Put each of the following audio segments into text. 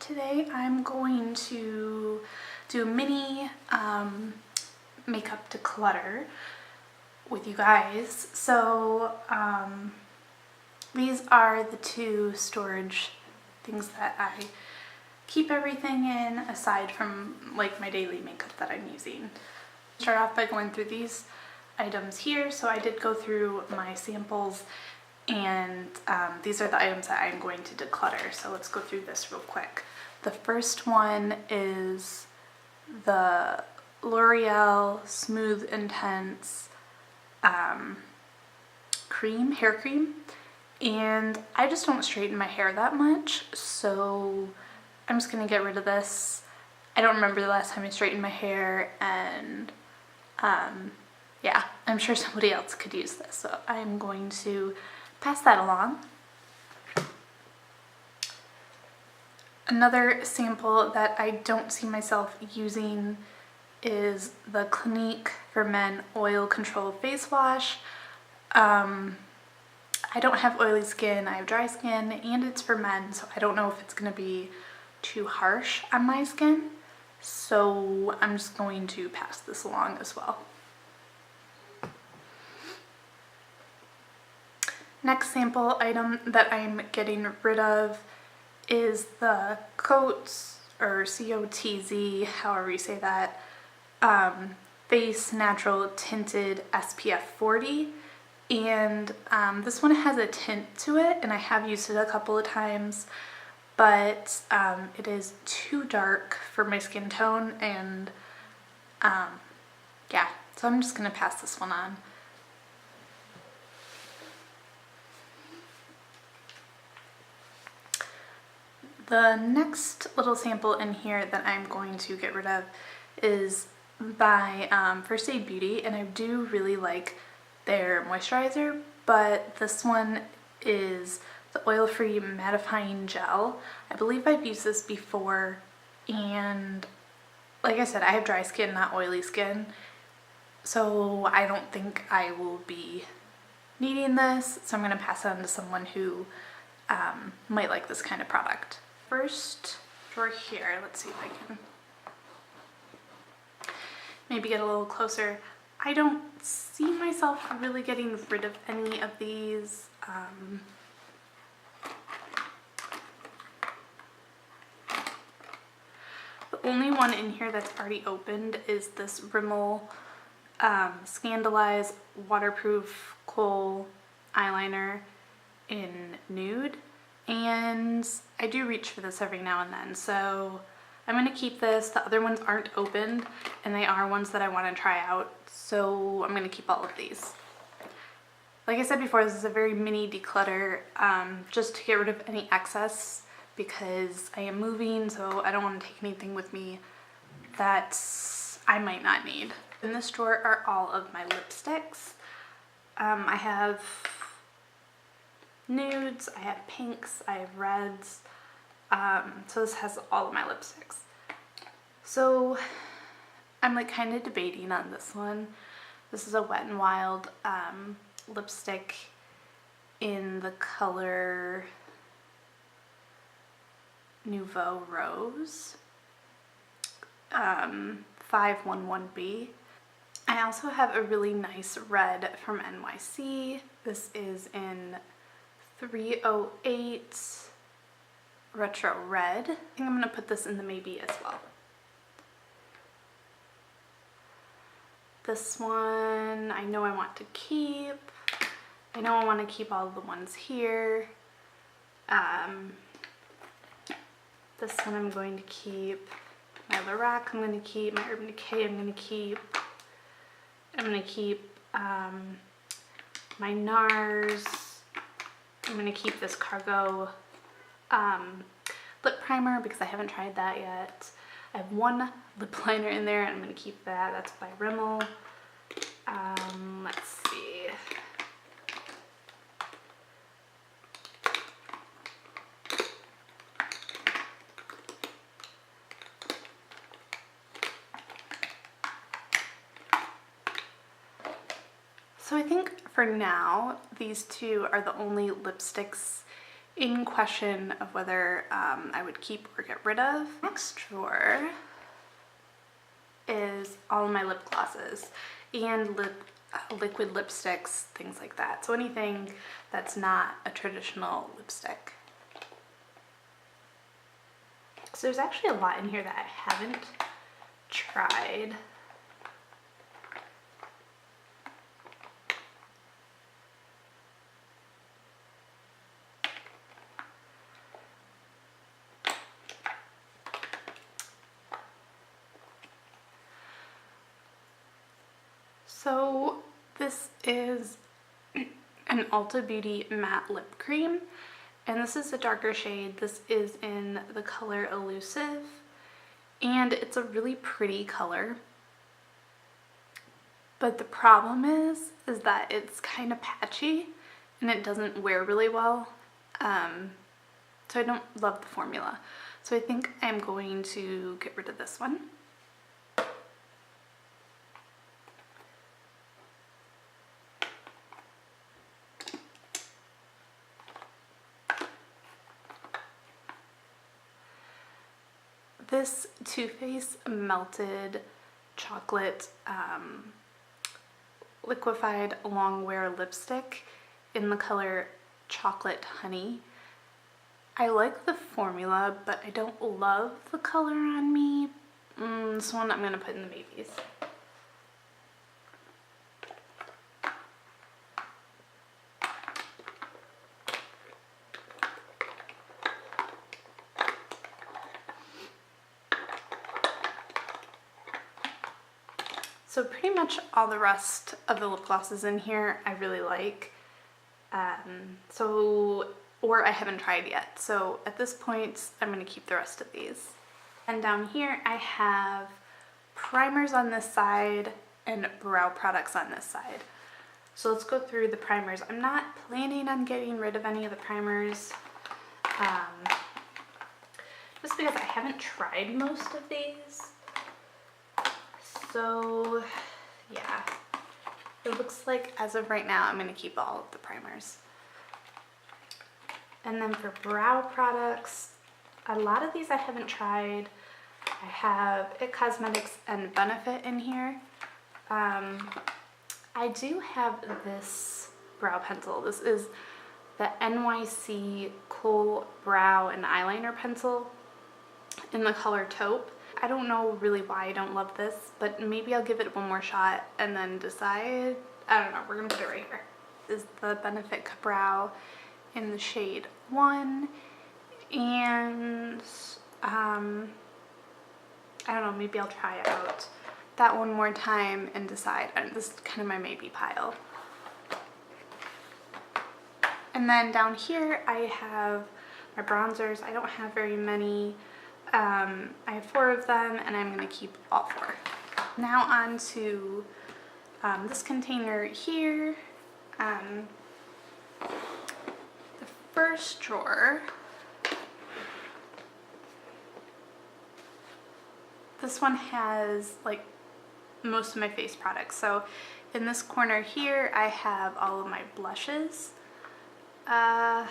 Today I'm going to do a mini makeup declutter with you guys. So these are the two storage things that I keep everything in aside from like my daily makeup that I'm using. Start off by going through these items here. So I did go through my samples and these are the items that I'm going to declutter. So let's go through this real quick. The first one is the L'Oreal Smooth Intense hair cream. And I just don't straighten my hair that much, so I'm just gonna get rid of this. I don't remember the last time I straightened my hair, and yeah, I'm sure somebody else could use this, so I'm going to pass that along. Another sample that I don't see myself using is the Clinique for Men Oil Control Face Wash. I don't have oily skin, I have dry skin, and it's for men, so I don't know if it's going to be too harsh on my skin. So I'm just going to pass this along as well. Next sample item that I'm getting rid of is the Coats, or COTZ, however you say that, Face Natural Tinted SPF 40. And this one has a tint to it, and I have used it a couple of times, but it is too dark for my skin tone, and yeah, so I'm just gonna pass this one on. The next little sample in here that I'm going to get rid of is by First Aid Beauty, and I do really like their moisturizer, but this one is the oil-free mattifying gel. I believe I've used this before, and like I said, I have dry skin, not oily skin, so I don't think I will be needing this, so I'm going to pass it on to someone who might like this kind of product. First drawer here, let's see if I can maybe get a little closer. I don't see myself really getting rid of any of these. The only one in here that's already opened is this Rimmel Scandalize Waterproof Kohl Eyeliner in Nude. And I do reach for this every now and then, so I'm going to keep this. The other ones aren't opened, and they are ones that I want to try out, so I'm going to keep all of these. Like I said before, this is a very mini declutter, just to get rid of any excess, because I am moving, so I don't want to take anything with me that I might not need. In this drawer are all of my lipsticks. I have nudes, I have pinks, I have reds, so this has all of my lipsticks. So I'm like kind of debating on this one. This is a Wet n Wild lipstick in the color Nouveau Rose, 511B. I also have a really nice red from NYC. This is in 308 Retro Red. I think I'm going to put this in the maybe as well. This one I know I want to keep. I know I want to keep all of the ones here. This one I'm going to keep. My Lorac I'm going to keep. My Urban Decay I'm going to keep. I'm going to keep my NARS. I'm going to keep this Cargo lip primer because I haven't tried that yet. I have one lip liner in there and I'm going to keep that. That's by Rimmel. Let's see. So I think for now, these two are the only lipsticks in question of whether I would keep or get rid of. Next drawer is all of my lip glosses and liquid lipsticks, things like that. So anything that's not a traditional lipstick. So there's actually a lot in here that I haven't tried. So this is an Ulta Beauty matte lip cream, and this is a darker shade. This is in the color Elusive, and it's a really pretty color. But the problem is that it's kind of patchy and it doesn't wear really well. So I don't love the formula. So I think I'm going to get rid of this one. This Too Faced Melted Chocolate liquefied long wear lipstick in the color Chocolate Honey. I like the formula, but I don't love the color on me. This one I'm going to put in the maybes. So pretty much all the rest of the lip glosses in here I really like. Or I haven't tried yet. So at this point, I'm going to keep the rest of these. And down here I have primers on this side and brow products on this side. So let's go through the primers. I'm not planning on getting rid of any of the primers. Just because I haven't tried most of these. So yeah, it looks like as of right now I'm going to keep all of the primers. And then for brow products, a lot of these I haven't tried. I have IT Cosmetics and Benefit in here. I do have this brow pencil. This is the NYC Kohl Brow and Eyeliner Pencil in the color Taupe. I don't know really why I don't love this, but maybe I'll give it one more shot and then decide. I don't know, we're gonna put it right here. This is the Benefit Brow in the shade 1, and I don't know, maybe I'll try out that one more time and decide. And this is kind of my maybe pile. And then down here I have my bronzers. I don't have very many. I have 4 of them, and I'm going to keep all 4. Now on to this container here. The first drawer, this one has like most of my face products. So in this corner here I have all of my blushes. As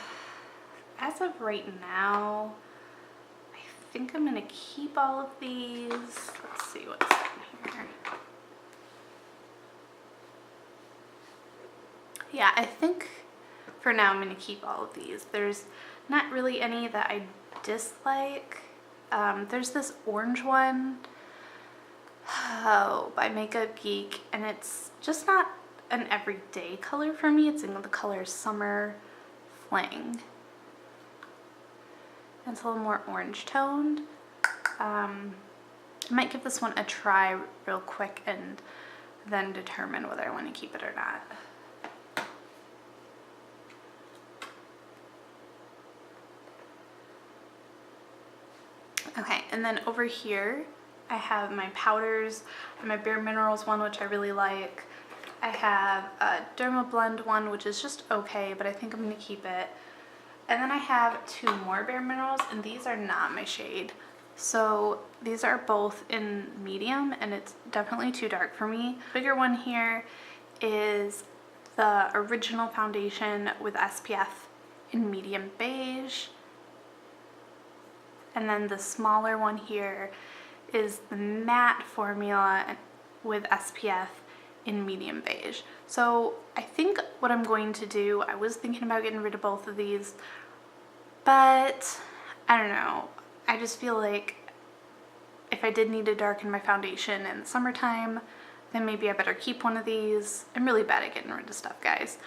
of right now, I think I'm gonna keep all of these. Let's see what's in here. Yeah, I think for now I'm gonna keep all of these. There's not really any that I dislike. There's this orange one, by Makeup Geek, and it's just not an everyday color for me. It's in the color Summer Fling. It's a little more orange toned. I might give this one a try real quick and then determine whether I want to keep it or not. Okay, and then over here I have my powders, my Bare Minerals one, which I really like. I have a Derma Blend one, which is just okay, but I think I'm going to keep it. And then I have 2 more Bare Minerals, and these are not my shade. So these are both in medium, and it's definitely too dark for me. The bigger one here is the Original Foundation with SPF in medium beige. And then the smaller one here is the matte formula with SPF in medium beige. So I think what I'm going to do, I was thinking about getting rid of both of these, but I don't know. I just feel like if I did need to darken my foundation in the summertime, then maybe I better keep one of these. I'm really bad at getting rid of stuff, guys.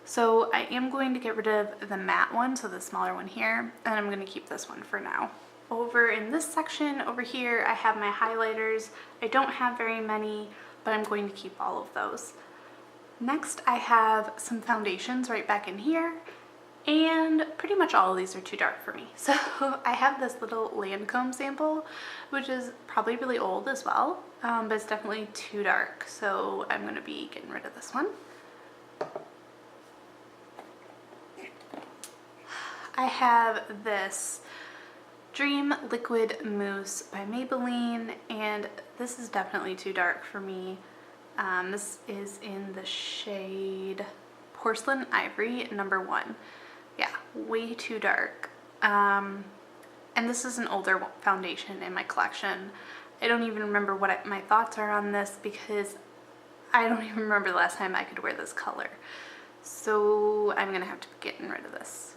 So I am going to get rid of the matte one, so the smaller one here, and I'm going to keep this one for now. Over in this section over here, I have my highlighters. I don't have very many, but I'm going to keep all of those. Next, I have some foundations right back in here, and pretty much all of these are too dark for me. So I have this little Lancome sample, which is probably really old as well, but it's definitely too dark, so I'm going to be getting rid of this one. I have this Dream Liquid Mousse by Maybelline, and this is definitely too dark for me. This is in the shade Porcelain Ivory number 1. Yeah, way too dark. And this is an older foundation in my collection. I don't even remember what my thoughts are on this because I don't even remember the last time I could wear this color. So I'm gonna have to get rid of this.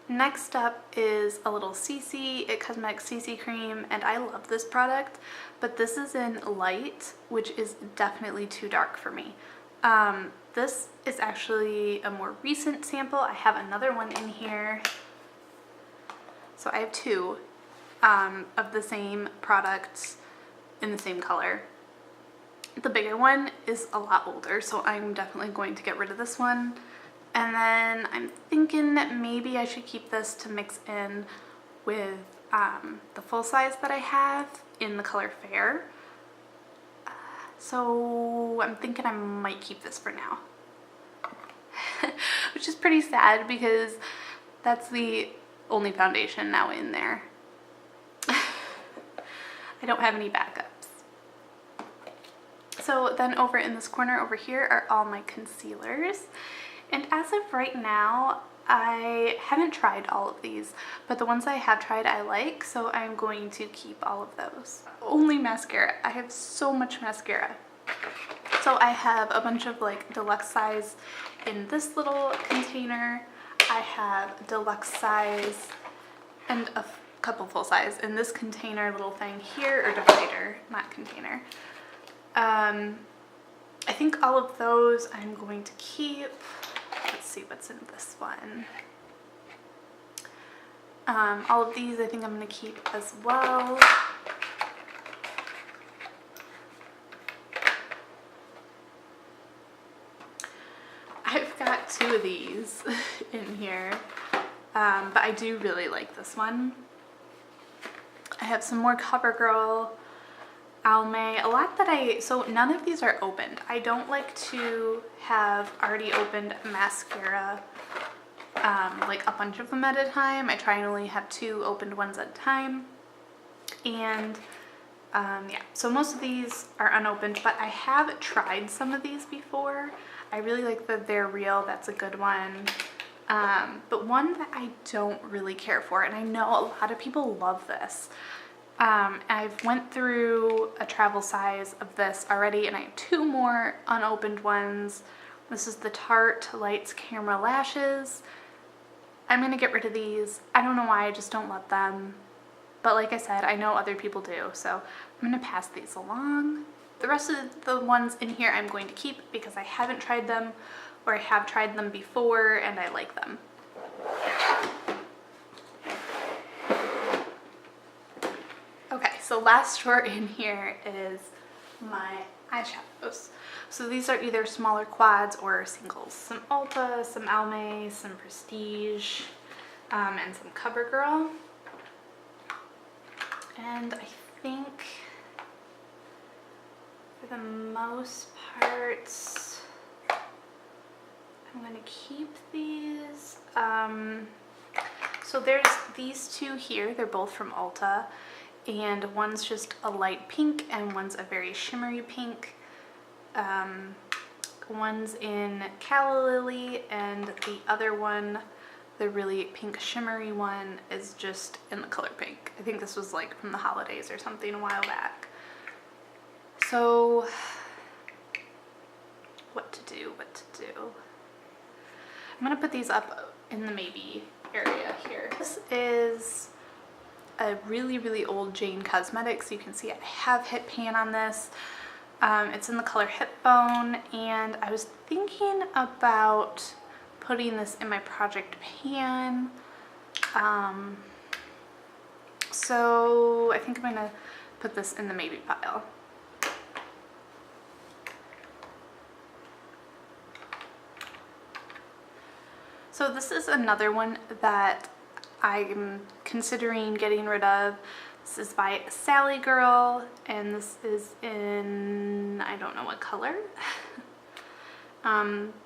Next up is a little CC Cosmetics CC cream, and I love this product, but this is in light, which is definitely too dark for me. This is actually a more recent sample. I have another one in here. So I have two of the same products in the same color. The bigger one is a lot older, so I'm definitely going to get rid of this one. And then I'm thinking that maybe I should keep this to mix in with the full size that I have in the color Fair. So I'm thinking I might keep this for now. Which is pretty sad because that's the only foundation now in there. I don't have any backups. So then over in this corner over here are all my concealers. And as of right now, I haven't tried all of these, but the ones I have tried I like, so I'm going to keep all of those. Only mascara. I have so much mascara. So I have a bunch of like deluxe size in this little container. I have deluxe size and a couple full size in this container little thing here, or divider, not container. I think all of those I'm going to keep. Let's see what's in this one. All of these I think I'm going to keep as well. I've got two of these in here, but I do really like this one. I have some more CoverGirl, Almay, a lot that so none of these are opened. I don't like to have already opened mascara, like a bunch of them at a time. I try and only have 2 opened ones at a time. And yeah, so most of these are unopened, but I have tried some of these before. I really like the They're Real, that's a good one. But one that I don't really care for, and I know a lot of people love this. I've went through a travel size of this already, and I have 2 more unopened ones. This is the Tarte Lights Camera Lashes. I'm gonna get rid of these. I don't know why, I just don't love them. But like I said, I know other people do, so I'm gonna pass these along. The rest of the ones in here I'm going to keep because I haven't tried them, or I have tried them before and I like them. Okay, so last drawer in here is my eyeshadows. So these are either smaller quads or singles. Some Ulta, some Almay, some Prestige, and some CoverGirl. And I think for the most part, I'm going to keep these. So there's these 2 here. They're both from Ulta. And one's just a light pink and one's a very shimmery pink. One's in Calla Lily, and the other one, the really pink shimmery one, is just in the color pink. I think this was like from the holidays or something a while back. So what to do. I'm gonna put these up in the maybe area here. This is a really old Jane Cosmetics. You can see I have Hip Pan on this. It's in the color Hip Bone, and I was thinking about putting this in my project pan. So I think I'm gonna put this in the maybe pile. So this is another one that I'm considering getting rid of. This is by Sally Girl, and this is in, I don't know what color.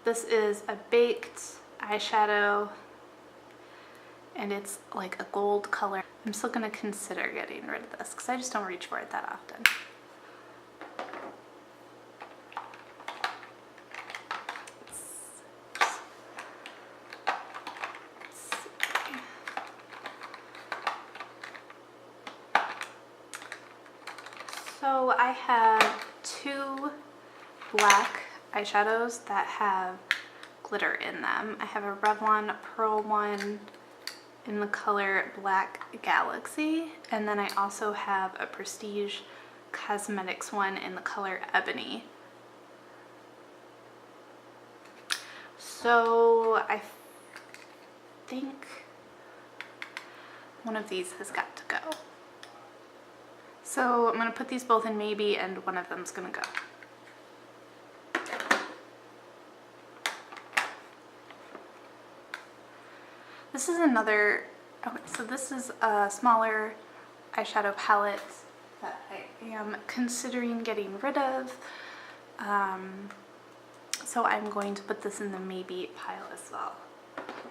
This is a baked eyeshadow, and it's like a gold color. I'm still gonna consider getting rid of this because I just don't reach for it that often. So I have two black eyeshadows that have glitter in them. I have a Revlon Pearl one in the color Black Galaxy, and then I also have a Prestige Cosmetics one in the color Ebony. So I think one of these has got to go. So I'm going to put these both in maybe, and one of them's going to go. This is another, okay, so this is a smaller eyeshadow palette that I am considering getting rid of. So I'm going to put this in the maybe pile as well.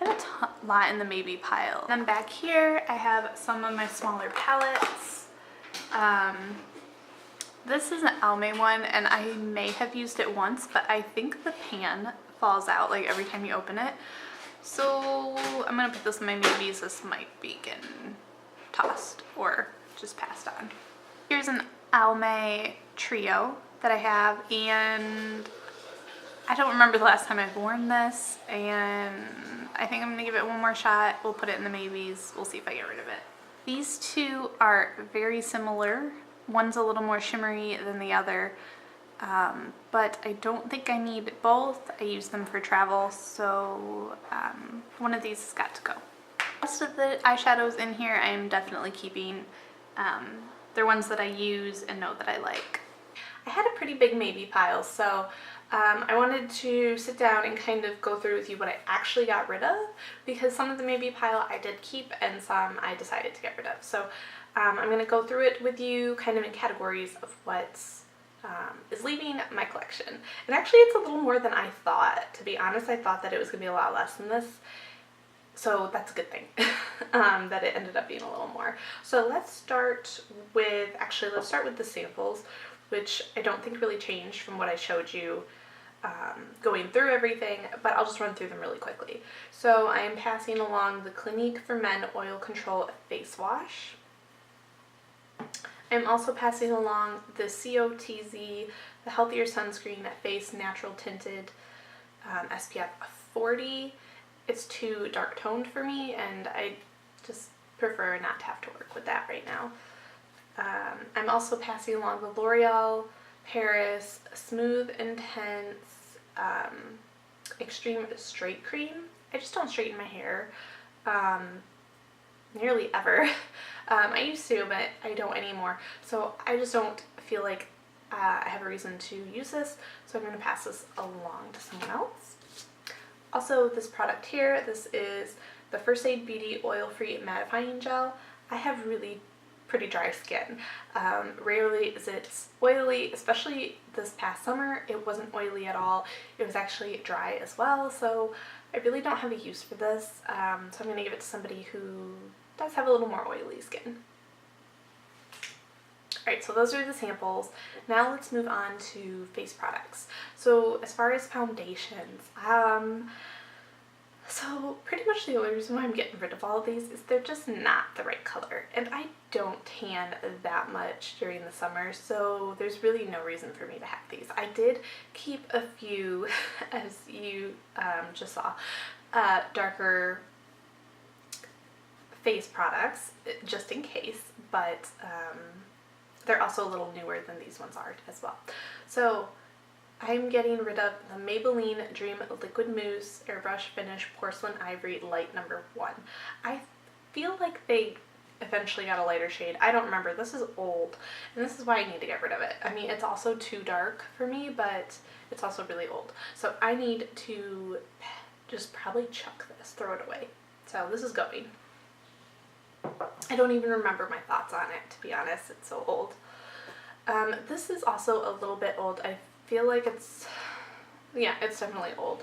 I have a lot in the maybe pile. And then back here I have some of my smaller palettes. This is an Almay one, and I may have used it once, but I think the pan falls out like every time you open it. So I'm gonna put this in my maybes. This might be getting tossed or just passed on. Here's an Almay trio that I have, and I don't remember the last time I've worn this, and I think I'm gonna give it one more shot. We'll put it in the maybes. We'll see if I get rid of it. These two are very similar. One's a little more shimmery than the other, but I don't think I need both. I use them for travel, so one of these has got to go. The rest of the eyeshadows in here I am definitely keeping. They're ones that I use and know that I like. I had a pretty big maybe pile, so I wanted to sit down and kind of go through with you what I actually got rid of, because some of the maybe pile I did keep and some I decided to get rid of. So I'm going to go through it with you kind of in categories of what is leaving my collection. And actually it's a little more than I thought. To be honest, I thought that it was going to be a lot less than this. So that's a good thing that it ended up being a little more. So let's start with the samples, which I don't think really changed from what I showed you going through everything, but I'll just run through them really quickly. So I am passing along the Clinique for Men Oil Control Face Wash. I'm also passing along the COTZ, the Healthier Sunscreen Face Natural Tinted SPF 40. It's too dark toned for me, and I just prefer not to have to work with that right now. I'm also passing along the L'Oreal Paris Smooth Intense Extreme Straight Cream. I just don't straighten my hair nearly ever. I used to, but I don't anymore. So I just don't feel like I have a reason to use this, so I'm going to pass this along to someone else. Also, this product here, this is the First Aid Beauty Oil-Free Mattifying Gel. I have really pretty dry skin. Rarely is it oily, especially this past summer. It wasn't oily at all. It was actually dry as well, so I really don't have a use for this. So I'm going to give it to somebody who does have a little more oily skin. Alright, so those are the samples. Now let's move on to face products. So as far as foundations, so pretty much the only reason why I'm getting rid of all of these is they're just not the right color. And I don't tan that much during the summer, so there's really no reason for me to have these. I did keep a few, as you just saw, darker face products just in case, but they're also a little newer than these ones are as well. So I'm getting rid of the Maybelline Dream Liquid Mousse Airbrush Finish Porcelain Ivory Light number 1. I feel like they eventually got a lighter shade. I don't remember. This is old, and this is why I need to get rid of it. I mean, it's also too dark for me, but it's also really old. So I need to just probably chuck this, throw it away. So this is going. I don't even remember my thoughts on it, to be honest. It's so old. This is also a little bit old. I feel like it's definitely old.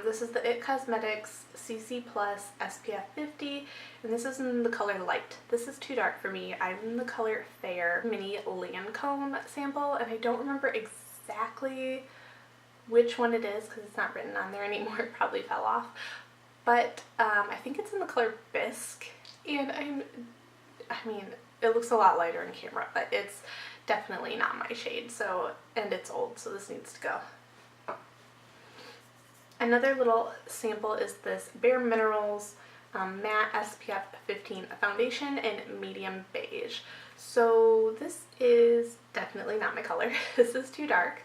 This is the IT Cosmetics CC Plus SPF 50, and this is in the color Light. This is too dark for me. I'm in the color Fair Mini Lancome sample, and I don't remember exactly which one it is because it's not written on there anymore. It probably fell off. But I think it's in the color Bisque, and I mean, it looks a lot lighter in camera, but it's definitely not my shade, so, and it's old, so this needs to go. Another little sample is this Bare Minerals Matte SPF 15 foundation in medium beige. So this is definitely not my color. This is too dark,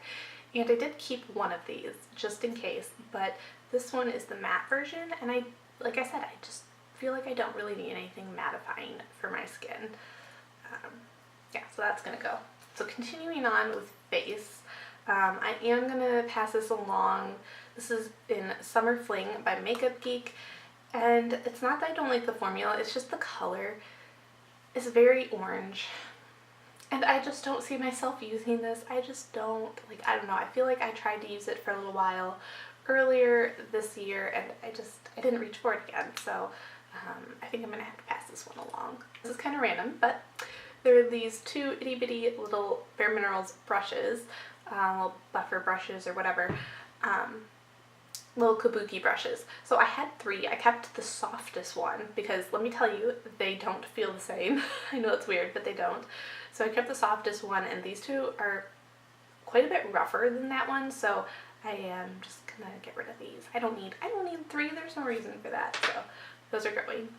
and I did keep one of these just in case, but this one is the matte version, and like I said, I just feel like I don't really need anything mattifying for my skin. Yeah, so that's gonna go. So continuing on with face, I am gonna pass this along. This is in Summer Fling by Makeup Geek, and it's not that I don't like the formula, it's just the color is very orange, and I just don't see myself using this. I just don't, like, I don't know, I feel like I tried to use it for a little while earlier this year, and I didn't reach for it again, so I think I'm gonna have to pass this one along. This is kind of random, but there are these two itty bitty little Bare Minerals brushes, little buffer brushes or whatever, little kabuki brushes. So I had 3. I kept the softest one because let me tell you, they don't feel the same. I know it's weird, but they don't. So I kept the softest one, and these two are quite a bit rougher than that one, so I am just gonna get rid of these. I don't need 3, there's no reason for that, so those are going.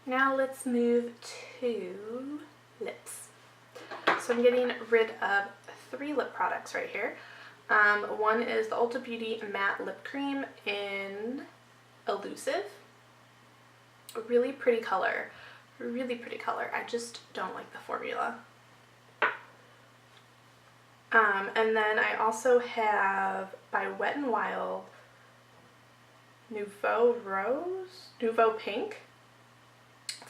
Now let's move to lips. So I'm getting rid of 3 lip products right here. One is the Ulta Beauty Matte Lip Cream in Elusive. A really pretty color. Really pretty color. I just don't like the formula. And then I also have by Wet n Wild Nouveau Pink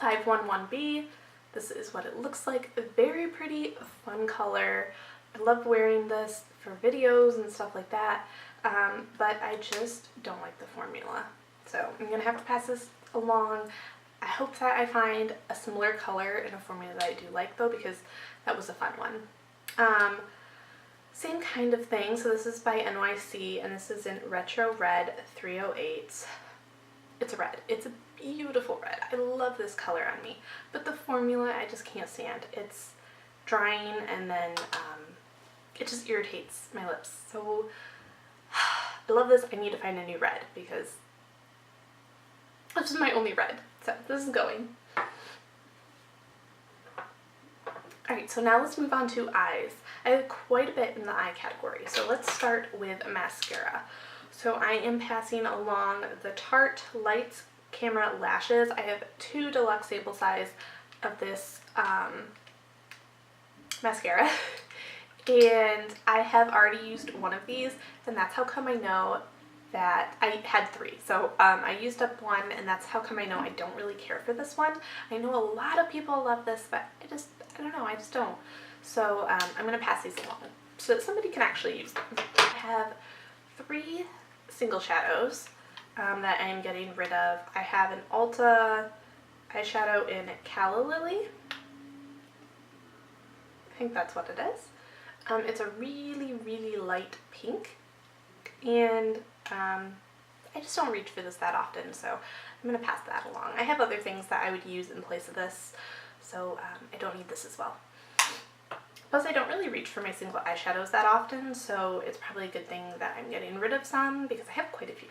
511B. This is what it looks like. A very pretty, fun color. I love wearing this for videos and stuff like that, but I just don't like the formula. So I'm gonna have to pass this along. I hope that I find a similar color in a formula that I do like though, because that was a fun one. Same kind of thing. So this is by NYC, and this is in Retro Red 308. It's a red. It's a beautiful red. I love this color on me, but the formula I just can't stand. It's drying, and then it just irritates my lips. So I love this. I need to find a new red because this is my only red. So this is going. Alright, so now let's move on to eyes. I have quite a bit in the eye category, so let's start with mascara. So I am passing along the Tarte Lights Camera Lashes. I have 2 deluxe sample size of this mascara, and I have already used one of these, and that's how come I know that I had 3. So I used up one, and that's how come I know I don't really care for this one. I know a lot of people love this, but I don't know, I just don't. So I'm going to pass these along so that somebody can actually use them. I have 3 single shadows that I'm getting rid of. I have an Ulta eyeshadow in Calla Lily. think that's what it is. It's a really, really light pink, and I just don't reach for this that often, so I'm going to pass that along. I have other things that I would use in place of this, so I don't need this as well. Plus, I don't really reach for my single eyeshadows that often, so it's probably a good thing that I'm getting rid of some because I have quite a few.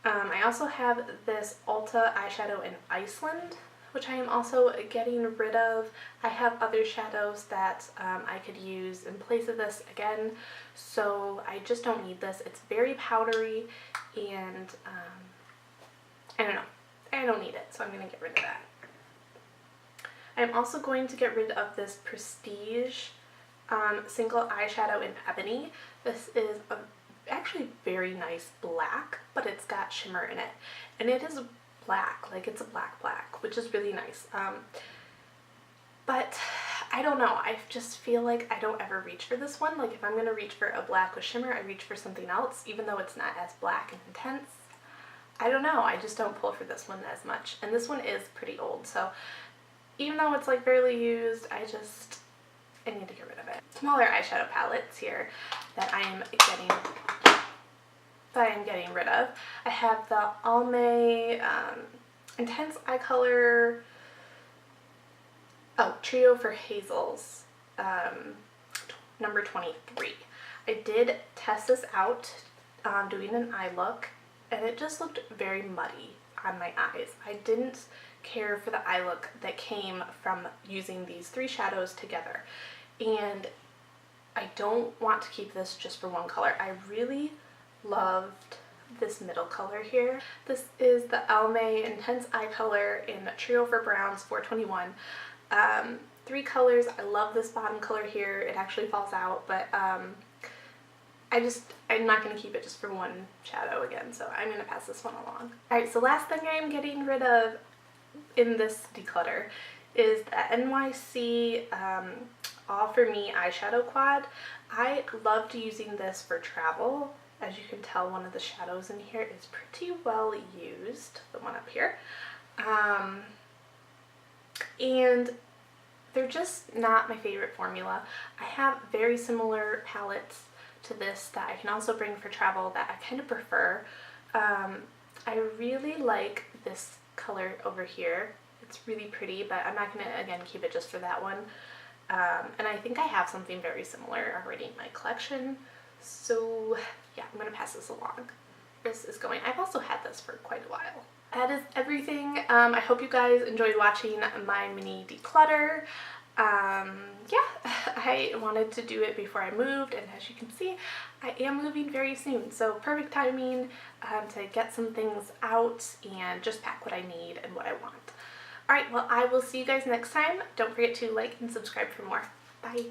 I also have this Ulta eyeshadow in Iceland, which I am also getting rid of. I have other shadows that I could use in place of this again, so I just don't need this. It's very powdery, and I don't know. I don't need it, so I'm going to get rid of that. I'm also going to get rid of this Prestige single eyeshadow in Ebony. This is a actually very nice black, but it's got shimmer in it, and it is black, like it's a black, which is really nice. But I don't know, I just feel like I don't ever reach for this one. Like if I'm gonna reach for a black with shimmer, I reach for something else, even though it's not as black and intense. I don't know, I just don't pull for this one as much, and this one is pretty old, so even though it's like barely used, I need to get rid of it. Smaller eyeshadow palettes here that I am getting rid of. I have the Almay Intense Eye Color Trio for Hazels, number 23. I did test this out doing an eye look, and it just looked very muddy on my eyes. I didn't care for the eye look that came from using these three shadows together, and I don't want to keep this just for one color. I really loved this middle color here. This is the Almay Intense Eye Color in Trio for Browns 421. Three colors. I love this bottom color here. It actually falls out, but I'm not going to keep it just for one shadow again, so I'm going to pass this one along. Alright, so last thing I'm getting rid of in this declutter is the NYC All For Me eyeshadow quad. I loved using this for travel. As you can tell, one of the shadows in here is pretty well used, the one up here. And they're just not my favorite formula. I have very similar palettes to this that I can also bring for travel that I kind of prefer. I really like this color over here. It's really pretty, but I'm not going to, again, keep it just for that one. And I think I have something very similar already in my collection. So yeah, I'm going to pass this along. This is going, I've also had this for quite a while. That is everything. I hope you guys enjoyed watching my mini declutter. Yeah, I wanted to do it before I moved, and as you can see, I am moving very soon, so perfect timing to get some things out and just pack what I need and what I want. Alright, well, I will see you guys next time. Don't forget to like and subscribe for more. Bye!